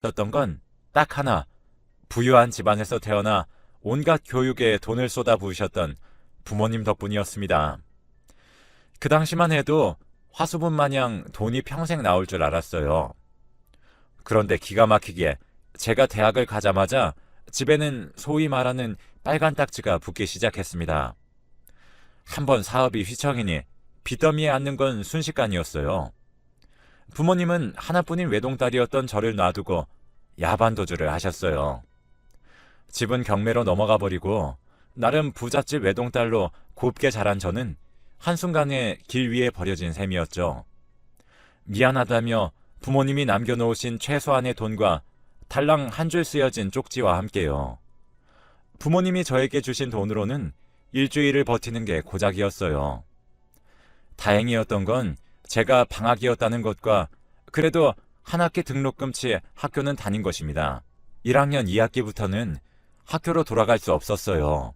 있었던 건 딱 하나, 부유한 집안에서 태어나 온갖 교육에 돈을 쏟아부으셨던 부모님 덕분이었습니다. 그 당시만 해도 화수분 마냥 돈이 평생 나올 줄 알았어요. 그런데 기가 막히게 제가 대학을 가자마자 집에는 소위 말하는 빨간 딱지가 붙기 시작했습니다. 한번 사업이 휘청이니 빚더미에 앉는 건 순식간이었어요. 부모님은 하나뿐인 외동딸이었던 저를 놔두고 야반도주를 하셨어요. 집은 경매로 넘어가 버리고 나름 부잣집 외동딸로 곱게 자란 저는 한순간에 길 위에 버려진 셈이었죠. 미안하다며 부모님이 남겨놓으신 최소한의 돈과 달랑 한 줄 쓰여진 쪽지와 함께요. 부모님이 저에게 주신 돈으로는 일주일을 버티는 게 고작이었어요. 다행이었던 건 제가 방학이었다는 것과 그래도 한 학기 등록금치 학교는 다닌 것입니다. 1학년 2학기부터는 학교로 돌아갈 수 없었어요.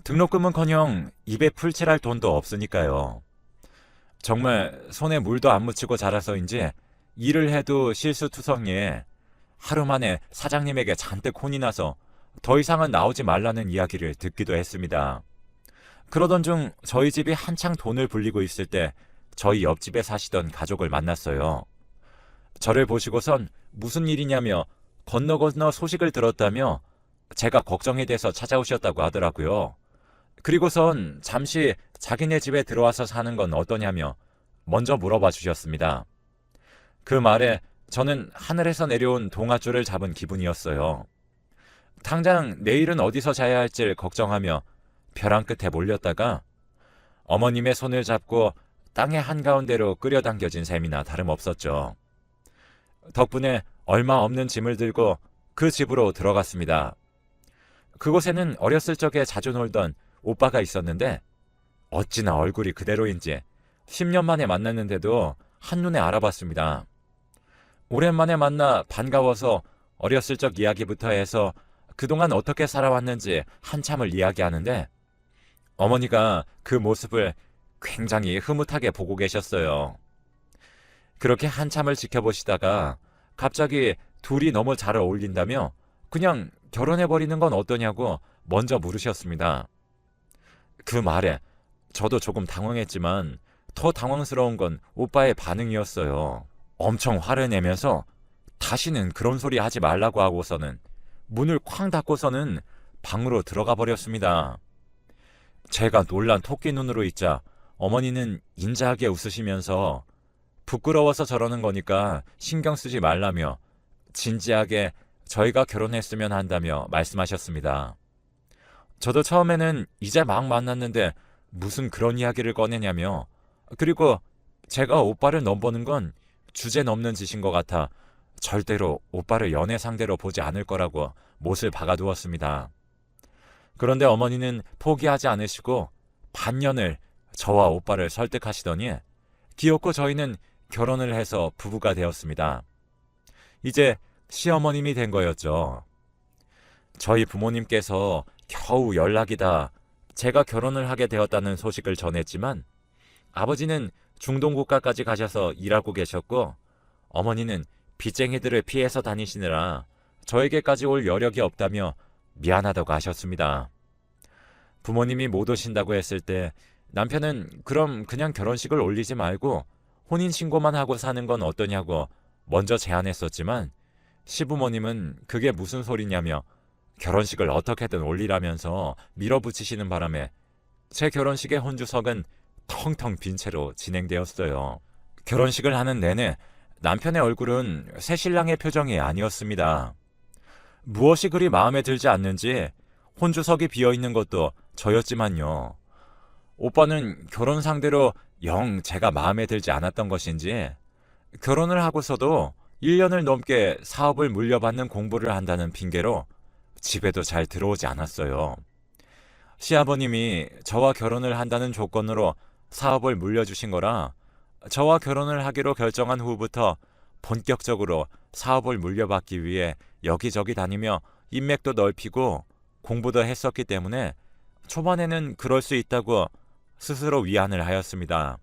등록금은커녕 입에 풀칠할 돈도 없으니까요. 정말 손에 물도 안 묻히고 자라서인지 일을 해도 실수투성이에 하루 만에 사장님에게 잔뜩 혼이 나서 더 이상은 나오지 말라는 이야기를 듣기도 했습니다. 그러던 중 저희 집이 한창 돈을 불리고 있을 때 저희 옆집에 사시던 가족을 만났어요. 저를 보시고선 무슨 일이냐며 건너 소식을 들었다며 제가 걱정이 돼서 찾아오셨다고 하더라고요. 그리고선 잠시 자기네 집에 들어와서 사는 건 어떠냐며 먼저 물어봐 주셨습니다. 그 말에 저는 하늘에서 내려온 동아줄을 잡은 기분이었어요. 당장 내일은 어디서 자야 할지 걱정하며 벼랑 끝에 몰렸다가 어머님의 손을 잡고 땅의 한가운데로 끌어당겨진 셈이나 다름없었죠. 덕분에 얼마 없는 짐을 들고 그 집으로 들어갔습니다. 그곳에는 어렸을 적에 자주 놀던 오빠가 있었는데 어찌나 얼굴이 그대로인지 10년 만에 만났는데도 한눈에 알아봤습니다. 오랜만에 만나 반가워서 어렸을 적 이야기부터 해서 그동안 어떻게 살아왔는지 한참을 이야기하는데 어머니가 그 모습을 굉장히 흐뭇하게 보고 계셨어요. 그렇게 한참을 지켜보시다가 갑자기 둘이 너무 잘 어울린다며 그냥 결혼해버리는 건 어떠냐고 먼저 물으셨습니다. 그 말에 저도 조금 당황했지만 더 당황스러운 건 오빠의 반응이었어요. 엄청 화를 내면서 다시는 그런 소리 하지 말라고 하고서는 문을 쾅 닫고서는 방으로 들어가 버렸습니다. 제가 놀란 토끼 눈으로 있자 어머니는 인자하게 웃으시면서 부끄러워서 저러는 거니까 신경 쓰지 말라며 진지하게 저희가 결혼했으면 한다며 말씀하셨습니다. 저도 처음에는 이제 막 만났는데 무슨 그런 이야기를 꺼내냐며 그리고 제가 오빠를 넘보는 건 주제 넘는 짓인 것 같아 절대로 오빠를 연애 상대로 보지 않을 거라고 못을 박아두었습니다. 그런데 어머니는 포기하지 않으시고 반년을 저와 오빠를 설득하시더니 기어코 저희는 결혼을 해서 부부가 되었습니다. 이제 시어머님이 된 거였죠. 저희 부모님께서 겨우 연락이다 제가 결혼을 하게 되었다는 소식을 전했지만 아버지는 중동 국가까지 가셔서 일하고 계셨고 어머니는 빚쟁이들을 피해서 다니시느라 저에게까지 올 여력이 없다며 미안하다고 하셨습니다. 부모님이 못 오신다고 했을 때 남편은 그럼 그냥 결혼식을 올리지 말고 혼인신고만 하고 사는 건 어떠냐고 먼저 제안했었지만 시부모님은 그게 무슨 소리냐며 결혼식을 어떻게든 올리라면서 밀어붙이시는 바람에 제 결혼식의 혼주석은 텅텅 빈 채로 진행되었어요. 결혼식을 하는 내내 남편의 얼굴은 새신랑의 표정이 아니었습니다. 무엇이 그리 마음에 들지 않는지 혼주석이 비어있는 것도 저였지만요. 오빠는 결혼 상대로 영 제가 마음에 들지 않았던 것인지 결혼을 하고서도 1년을 넘게 사업을 물려받는 공부를 한다는 핑계로 집에도 잘 들어오지 않았어요. 시아버님이 저와 결혼을 한다는 조건으로 사업을 물려주신 거라 저와 결혼을 하기로 결정한 후부터 본격적으로 사업을 물려받기 위해 여기저기 다니며 인맥도 넓히고 공부도 했었기 때문에 초반에는 그럴 수 있다고 스스로 위안을 하였습니다.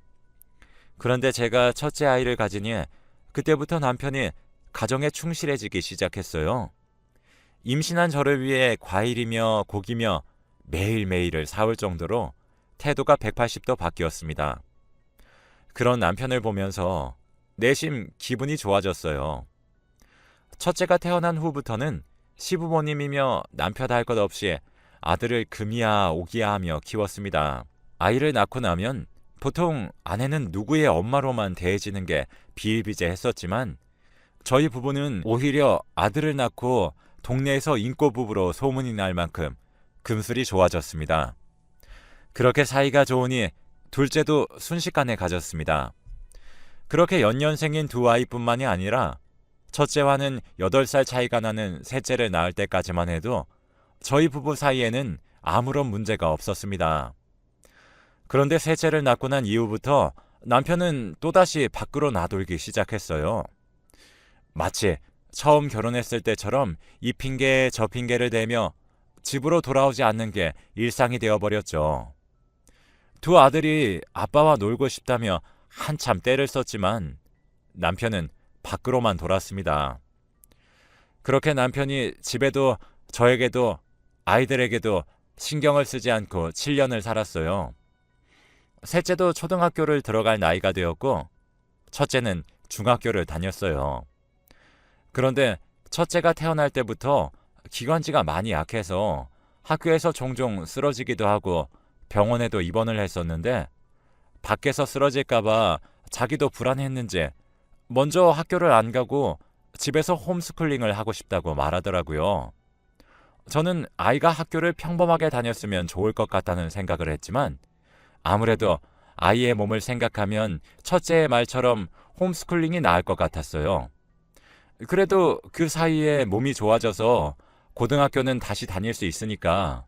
그런데 제가 첫째 아이를 가지니 그때부터 남편이 가정에 충실해지기 시작했어요. 임신한 저를 위해 과일이며 고기며 매일매일을 사올 정도로 태도가 180도 바뀌었습니다. 그런 남편을 보면서 내심 기분이 좋아졌어요. 첫째가 태어난 후부터는 시부모님이며 남편 할 것 없이 아들을 금이야 오기야 하며 키웠습니다. 아이를 낳고 나면 보통 아내는 누구의 엄마로만 대해지는 게 비일비재했었지만 저희 부부는 오히려 아들을 낳고 동네에서 인꼬 부부로 소문이 날 만큼 금슬이 좋아졌습니다. 그렇게 사이가 좋으니 둘째도 순식간에 가졌습니다. 그렇게 연년생인 두 아이뿐만이 아니라 첫째와는 8살 차이가 나는 셋째를 낳을 때까지만 해도 저희 부부 사이에는 아무런 문제가 없었습니다. 그런데 셋째를 낳고 난 이후부터 남편은 또다시 밖으로 나돌기 시작했어요. 마치 처음 결혼했을 때처럼 이 핑계 저 핑계를 대며 집으로 돌아오지 않는 게 일상이 되어버렸죠. 두 아들이 아빠와 놀고 싶다며 한참 떼를 썼지만 남편은 밖으로만 돌았습니다. 그렇게 남편이 집에도 저에게도 아이들에게도 신경을 쓰지 않고 7년을 살았어요. 셋째도 초등학교를 들어갈 나이가 되었고 첫째는 중학교를 다녔어요. 그런데 첫째가 태어날 때부터 기관지가 많이 약해서 학교에서 종종 쓰러지기도 하고 병원에도 입원을 했었는데 밖에서 쓰러질까봐 자기도 불안했는지 먼저 학교를 안 가고 집에서 홈스쿨링을 하고 싶다고 말하더라고요. 저는 아이가 학교를 평범하게 다녔으면 좋을 것 같다는 생각을 했지만 아무래도 아이의 몸을 생각하면 첫째의 말처럼 홈스쿨링이 나을 것 같았어요. 그래도 그 사이에 몸이 좋아져서 고등학교는 다시 다닐 수 있으니까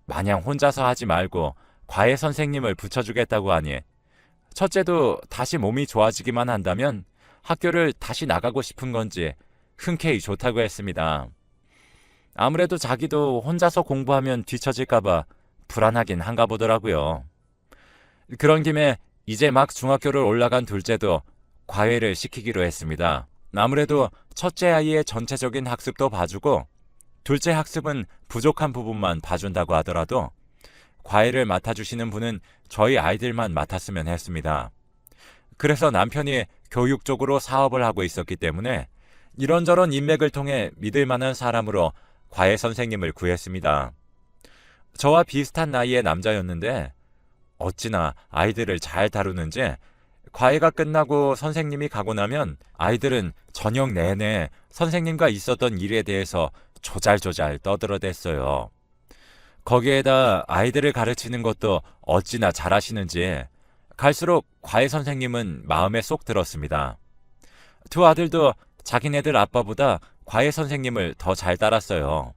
마냥 혼자서 하지 말고 과외 선생님을 붙여주겠다고 하니 첫째도 다시 몸이 좋아지기만 한다면 학교를 다시 나가고 싶은 건지 흔쾌히 좋다고 했습니다. 아무래도 자기도 혼자서 공부하면 뒤처질까봐 불안하긴 한가 보더라고요. 그런 김에 이제 막 중학교를 올라간 둘째도 과외를 시키기로 했습니다. 아무래도 첫째 아이의 전체적인 학습도 봐주고 둘째 학습은 부족한 부분만 봐준다고 하더라도 과외를 맡아주시는 분은 저희 아이들만 맡았으면 했습니다. 그래서 남편이 교육 쪽으로 사업을 하고 있었기 때문에 이런저런 인맥을 통해 믿을 만한 사람으로 과외 선생님을 구했습니다. 저와 비슷한 나이의 남자였는데 어찌나 아이들을 잘 다루는지 과외가 끝나고 선생님이 가고 나면 아이들은 저녁 내내 선생님과 있었던 일에 대해서 조잘조잘 떠들어댔어요. 거기에다 아이들을 가르치는 것도 어찌나 잘하시는지 갈수록 과외 선생님은 마음에 쏙 들었습니다. 두 아들도 자기네들 아빠보다 과외 선생님을 더 잘 따랐어요.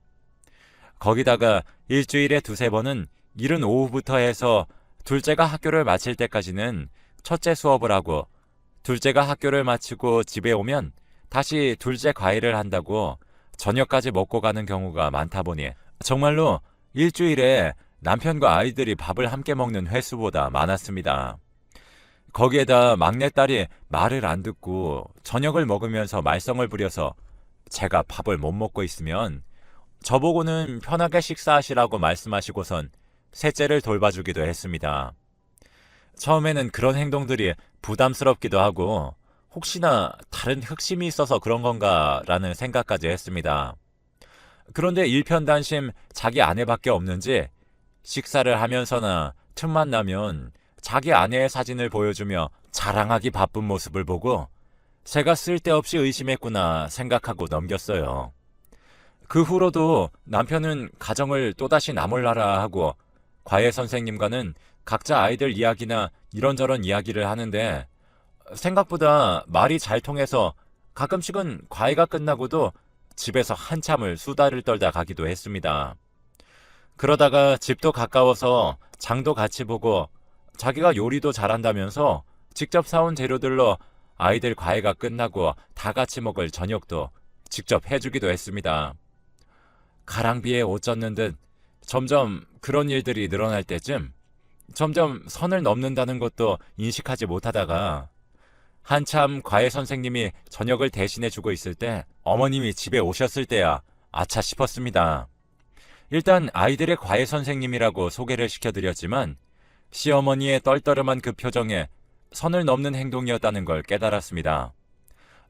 거기다가 일주일에 2-3번은 이른 오후부터 해서 둘째가 학교를 마칠 때까지는 첫째 수업을 하고 둘째가 학교를 마치고 집에 오면 다시 둘째 과외를 한다고 저녁까지 먹고 가는 경우가 많다 보니 정말로 일주일에 남편과 아이들이 밥을 함께 먹는 횟수보다 많았습니다. 거기에다 막내딸이 말을 안 듣고 저녁을 먹으면서 말썽을 부려서 제가 밥을 못 먹고 있으면 저보고는 편하게 식사하시라고 말씀하시고선 셋째를 돌봐주기도 했습니다. 처음에는 그런 행동들이 부담스럽기도 하고 혹시나 다른 흑심이 있어서 그런 건가라는 생각까지 했습니다. 그런데 일편단심 자기 아내밖에 없는지 식사를 하면서나 틈만 나면 자기 아내의 사진을 보여주며 자랑하기 바쁜 모습을 보고 제가 쓸데없이 의심했구나 생각하고 넘겼어요. 그 후로도 남편은 가정을 또다시 나몰라라 하고 과외 선생님과는 각자 아이들 이야기나 이런저런 이야기를 하는데 생각보다 말이 잘 통해서 가끔씩은 과외가 끝나고도 집에서 한참을 수다를 떨다 가기도 했습니다. 그러다가 집도 가까워서 장도 같이 보고 자기가 요리도 잘한다면서 직접 사온 재료들로 아이들 과외가 끝나고 다 같이 먹을 저녁도 직접 해주기도 했습니다. 가랑비에 옷 젖는 듯 점점 그런 일들이 늘어날 때쯤 점점 선을 넘는다는 것도 인식하지 못하다가 한참 과외 선생님이 저녁을 대신해주고 있을 때 어머님이 집에 오셨을 때야 아차 싶었습니다. 일단 아이들의 과외 선생님이라고 소개를 시켜드렸지만 시어머니의 떨떠름한 그 표정에 선을 넘는 행동이었다는 걸 깨달았습니다.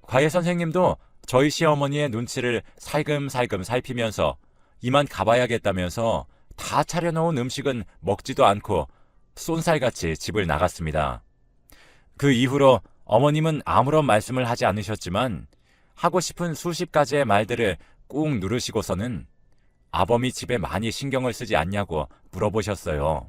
과외 선생님도 저희 시어머니의 눈치를 살금살금 살피면서 이만 가봐야겠다면서 다 차려놓은 음식은 먹지도 않고 쏜살같이 집을 나갔습니다. 그 이후로 어머님은 아무런 말씀을 하지 않으셨지만 하고 싶은 수십 가지의 말들을 꾹 누르시고서는 아범이 집에 많이 신경을 쓰지 않냐고 물어보셨어요.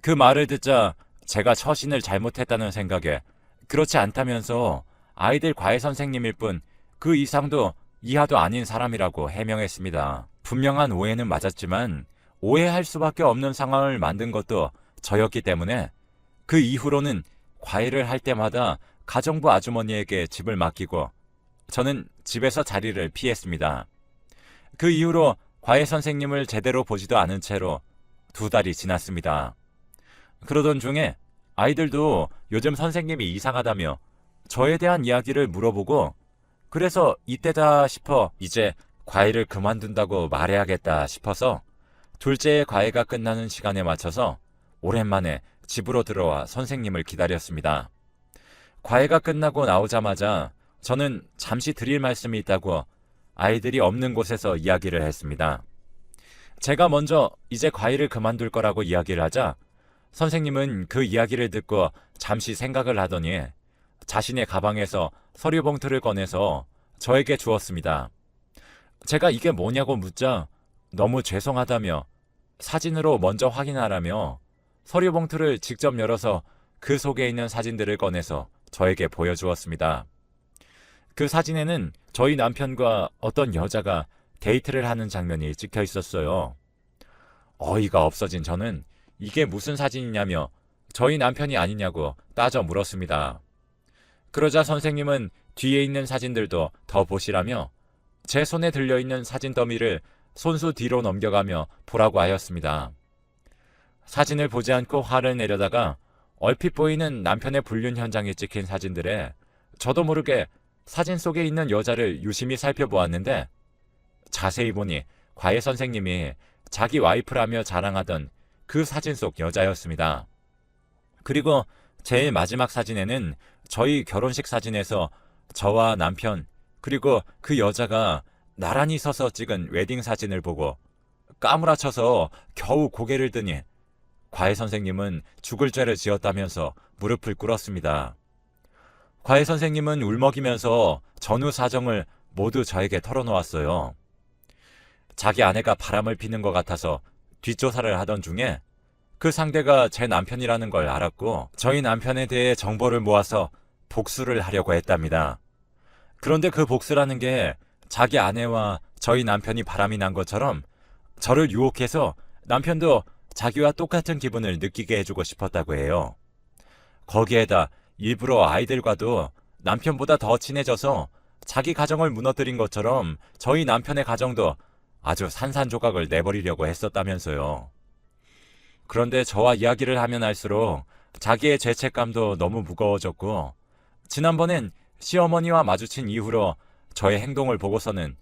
그 말을 듣자 제가 처신을 잘못했다는 생각에 그렇지 않다면서 아이들 과외 선생님일 뿐 그 이상도 이하도 아닌 사람이라고 해명했습니다. 분명한 오해는 맞았지만 오해할 수밖에 없는 상황을 만든 것도 저였기 때문에 그 이후로는 과외를 할 때마다 가정부 아주머니에게 집을 맡기고 저는 집에서 자리를 피했습니다. 그 이후로 과외 선생님을 제대로 보지도 않은 채로 2달이 지났습니다. 그러던 중에 아이들도 요즘 선생님이 이상하다며 저에 대한 이야기를 물어보고 그래서 이때다 싶어 이제 과외를 그만둔다고 말해야겠다 싶어서 둘째의 과외가 끝나는 시간에 맞춰서 오랜만에 집으로 들어와 선생님을 기다렸습니다. 과외가 끝나고 나오자마자 저는 잠시 드릴 말씀이 있다고 아이들이 없는 곳에서 이야기를 했습니다. 제가 먼저 이제 과외를 그만둘 거라고 이야기를 하자 선생님은 그 이야기를 듣고 잠시 생각을 하더니 자신의 가방에서 서류 봉투를 꺼내서 저에게 주었습니다. 제가 이게 뭐냐고 묻자 너무 죄송하다며 사진으로 먼저 확인하라며 서류 봉투를 직접 열어서 그 속에 있는 사진들을 꺼내서 저에게 보여주었습니다. 그 사진에는 저희 남편과 어떤 여자가 데이트를 하는 장면이 찍혀 있었어요. 어이가 없어진 저는 이게 무슨 사진이냐며 저희 남편이 아니냐고 따져 물었습니다. 그러자 선생님은 뒤에 있는 사진들도 더 보시라며 제 손에 들려있는 사진 더미를 손수 뒤로 넘겨가며 보라고 하였습니다. 사진을 보지 않고 화를 내려다가 얼핏 보이는 남편의 불륜 현장에 찍힌 사진들에 저도 모르게 사진 속에 있는 여자를 유심히 살펴보았는데 자세히 보니 과외 선생님이 자기 와이프라며 자랑하던 그 사진 속 여자였습니다. 그리고 제일 마지막 사진에는 저희 결혼식 사진에서 저와 남편 그리고 그 여자가 나란히 서서 찍은 웨딩 사진을 보고 까무라쳐서 겨우 고개를 드니 과외 선생님은 죽을 죄를 지었다면서 무릎을 꿇었습니다. 과외 선생님은 울먹이면서 전후 사정을 모두 저에게 털어놓았어요. 자기 아내가 바람을 피는 것 같아서 뒷조사를 하던 중에 그 상대가 제 남편이라는 걸 알았고 저희 남편에 대해 정보를 모아서 복수를 하려고 했답니다. 그런데 그 복수라는 게 자기 아내와 저희 남편이 바람이 난 것처럼 저를 유혹해서 남편도 자기와 똑같은 기분을 느끼게 해주고 싶었다고 해요. 거기에다 일부러 아이들과도 남편보다 더 친해져서 자기 가정을 무너뜨린 것처럼 저희 남편의 가정도 아주 산산조각을 내버리려고 했었다면서요. 그런데 저와 이야기를 하면 할수록 자기의 죄책감도 너무 무거워졌고 지난번엔 시어머니와 마주친 이후로 저의 행동을 보고서는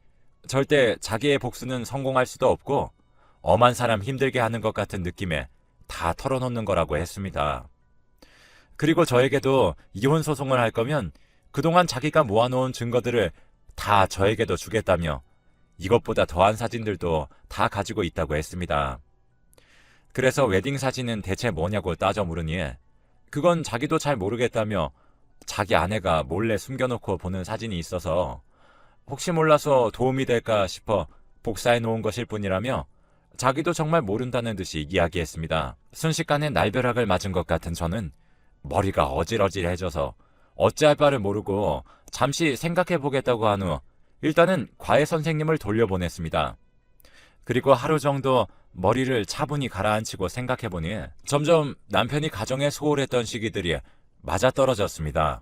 절대 자기의 복수는 성공할 수도 없고 엄한 사람 힘들게 하는 것 같은 느낌에 다 털어놓는 거라고 했습니다. 그리고 저에게도 이혼 소송을 할 거면 그동안 자기가 모아놓은 증거들을 다 저에게도 주겠다며 이것보다 더한 사진들도 다 가지고 있다고 했습니다. 그래서 웨딩 사진은 대체 뭐냐고 따져 물으니 그건 자기도 잘 모르겠다며 자기 아내가 몰래 숨겨놓고 보는 사진이 있어서 혹시 몰라서 도움이 될까 싶어 복사해 놓은 것일 뿐이라며 자기도 정말 모른다는 듯이 이야기했습니다. 순식간에 날벼락을 맞은 것 같은 저는 머리가 어질어질해져서 어찌할 바를 모르고 잠시 생각해 보겠다고 한 후 일단은 과외 선생님을 돌려보냈습니다. 그리고 하루 정도 머리를 차분히 가라앉히고 생각해보니 점점 남편이 가정에 소홀했던 시기들이 맞아떨어졌습니다.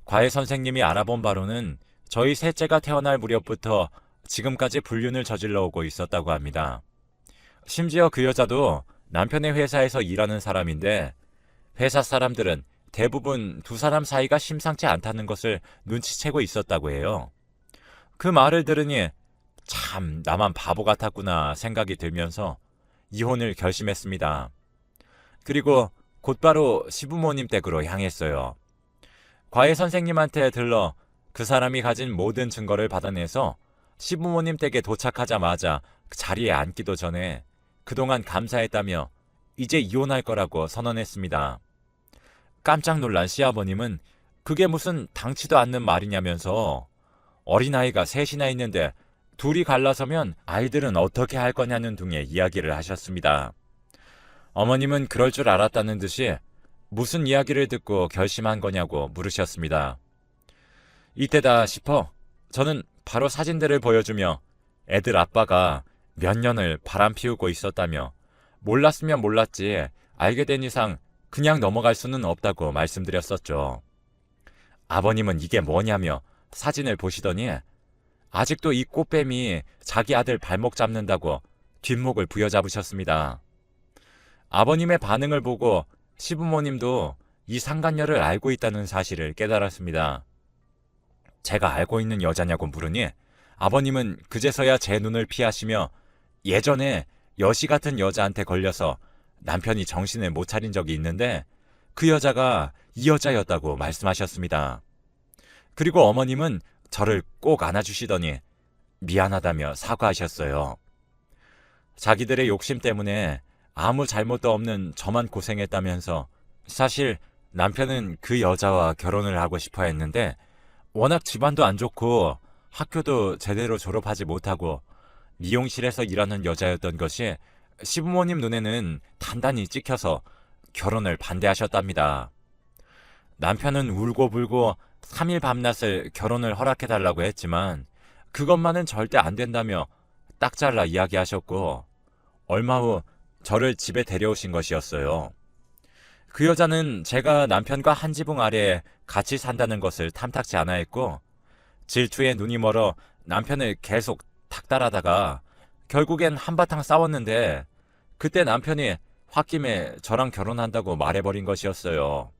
과외 선생님이 알아본 바로는 저희 셋째가 태어날 무렵부터 지금까지 불륜을 저질러 오고 있었다고 합니다. 심지어 그 여자도 남편의 회사에서 일하는 사람인데 회사 사람들은 대부분 두 사람 사이가 심상치 않다는 것을 눈치채고 있었다고 해요. 그 말을 들으니 참 나만 바보 같았구나 생각이 들면서 이혼을 결심했습니다. 그리고 곧바로 시부모님 댁으로 향했어요. 과외 선생님한테 들러 그 사람이 가진 모든 증거를 받아내서 시부모님 댁에 도착하자마자 그 자리에 앉기도 전에 그동안 감사했다며 이제 이혼할 거라고 선언했습니다. 깜짝 놀란 시아버님은 그게 무슨 당치도 않는 말이냐면서 어린아이가 셋이나 있는데 둘이 갈라서면 아이들은 어떻게 할 거냐는 등의 이야기를 하셨습니다. 어머님은 그럴 줄 알았다는 듯이 무슨 이야기를 듣고 결심한 거냐고 물으셨습니다. 이때다 싶어 저는 바로 사진들을 보여주며 애들 아빠가 몇 년을 바람 피우고 있었다며 몰랐으면 몰랐지 알게 된 이상 그냥 넘어갈 수는 없다고 말씀드렸었죠. 아버님은 이게 뭐냐며 사진을 보시더니 아직도 이 꽃뱀이 자기 아들 발목 잡는다고 뒷목을 부여잡으셨습니다. 아버님의 반응을 보고 시부모님도 이 상간녀를 알고 있다는 사실을 깨달았습니다. 제가 알고 있는 여자냐고 물으니 아버님은 그제서야 제 눈을 피하시며 예전에 여시 같은 여자한테 걸려서 남편이 정신을 못 차린 적이 있는데 그 여자가 이 여자였다고 말씀하셨습니다. 그리고 어머님은 저를 꼭 안아주시더니 미안하다며 사과하셨어요. 자기들의 욕심 때문에 아무 잘못도 없는 저만 고생했다면서 사실 남편은 그 여자와 결혼을 하고 싶어 했는데 워낙 집안도 안 좋고 학교도 제대로 졸업하지 못하고 미용실에서 일하는 여자였던 것이 시부모님 눈에는 단단히 찍혀서 결혼을 반대하셨답니다. 남편은 울고불고 3일 밤낮을 결혼을 허락해달라고 했지만 그것만은 절대 안 된다며 딱 잘라 이야기하셨고 얼마 후 저를 집에 데려오신 것이었어요. 그 여자는 제가 남편과 한 지붕 아래에 같이 산다는 것을 탐탁지 않아 했고 질투에 눈이 멀어 남편을 계속 닥달하다가 결국엔 한바탕 싸웠는데 그때 남편이 홧김에 저랑 결혼한다고 말해버린 것이었어요.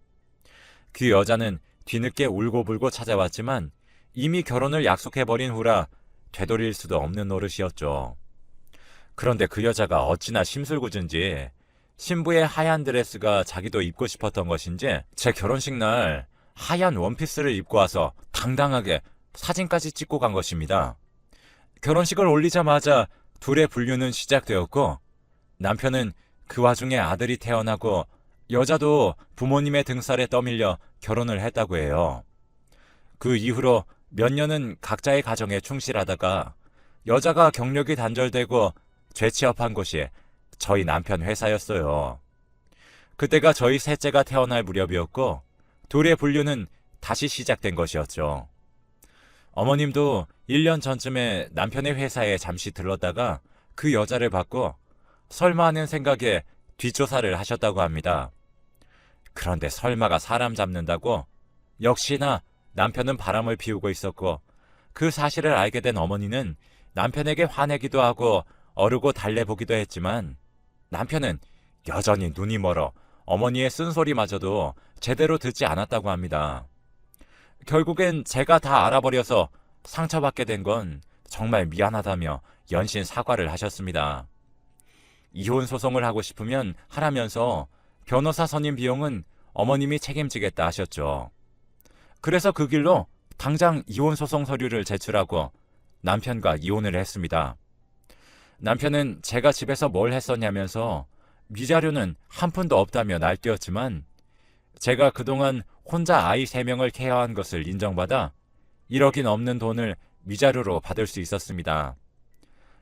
그 여자는 뒤늦게 울고불고 찾아왔지만 이미 결혼을 약속해버린 후라 되돌릴 수도 없는 노릇이었죠. 그런데 그 여자가 어찌나 심술궂은지 신부의 하얀 드레스가 자기도 입고 싶었던 것인지 제 결혼식 날 하얀 원피스를 입고 와서 당당하게 사진까지 찍고 간 것입니다. 결혼식을 올리자마자 둘의 불륜은 시작되었고 남편은 그 와중에 아들이 태어나고 여자도 부모님의 등살에 떠밀려 결혼을 했다고 해요. 그 이후로 몇 년은 각자의 가정에 충실하다가 여자가 경력이 단절되고 재취업한 곳이 저희 남편 회사였어요. 그때가 저희 셋째가 태어날 무렵이었고 둘의 분류는 다시 시작된 것이었죠. 어머님도 1년 전쯤에 남편의 회사에 잠시 들렀다가 그 여자를 봤고 설마 하는 생각에 뒷조사를 하셨다고 합니다. 그런데 설마가 사람 잡는다고 역시나 남편은 바람을 피우고 있었고 그 사실을 알게 된 어머니는 남편에게 화내기도 하고 어르고 달래보기도 했지만 남편은 여전히 눈이 멀어 어머니의 쓴소리마저도 제대로 듣지 않았다고 합니다. 결국엔 제가 다 알아버려서 상처받게 된 건 정말 미안하다며 연신 사과를 하셨습니다. 이혼 소송을 하고 싶으면 하라면서 변호사 선임 비용은 어머님이 책임지겠다 하셨죠. 그래서 그 길로 당장 이혼 소송 서류를 제출하고 남편과 이혼을 했습니다. 남편은 제가 집에서 뭘 했었냐면서 미자료는 한 푼도 없다며 날뛰었지만 제가 그동안 혼자 아이 3명을 케어한 것을 인정받아 1억이 넘는 돈을 미자료로 받을 수 있었습니다.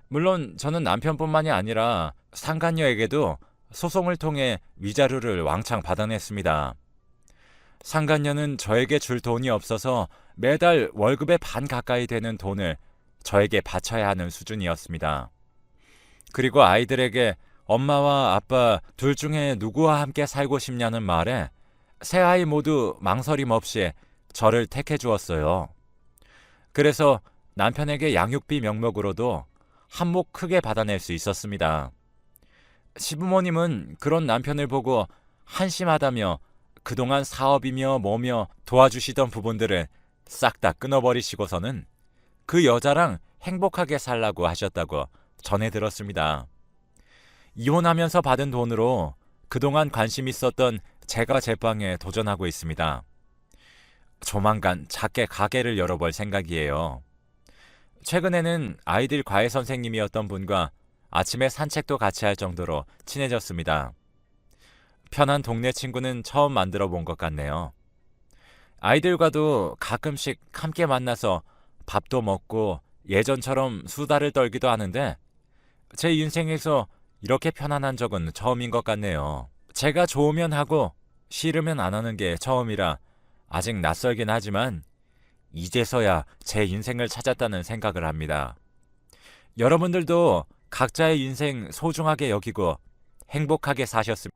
물론 저는 남편뿐만이 아니라 상간녀에게도 소송을 통해 위자료를 왕창 받아냈습니다. 상간녀는 저에게 줄 돈이 없어서 매달 월급의 반 가까이 되는 돈을 저에게 바쳐야 하는 수준이었습니다. 그리고 아이들에게 엄마와 아빠 둘 중에 누구와 함께 살고 싶냐는 말에 세 아이 모두 망설임 없이 저를 택해 주었어요. 그래서 남편에게 양육비 명목으로도 한몫 크게 받아낼 수 있었습니다. 시부모님은 그런 남편을 보고 한심하다며 그동안 사업이며 뭐며 도와주시던 부분들을 싹 다 끊어버리시고서는 그 여자랑 행복하게 살라고 하셨다고 전해 들었습니다. 이혼하면서 받은 돈으로 그동안 관심 있었던 제과 제빵에 도전하고 있습니다. 조만간 작게 가게를 열어볼 생각이에요. 최근에는 아이들 과외 선생님이었던 분과 아침에 산책도 같이 할 정도로 친해졌습니다. 편한 동네 친구는 처음 만들어 본 것 같네요. 아이들과도 가끔씩 함께 만나서 밥도 먹고 예전처럼 수다를 떨기도 하는데 제 인생에서 이렇게 편안한 적은 처음인 것 같네요. 제가 좋으면 하고 싫으면 안 하는 게 처음이라 아직 낯설긴 하지만 이제서야 제 인생을 찾았다는 생각을 합니다. 여러분들도 각자의 인생 소중하게 여기고 행복하게 사셨습니다.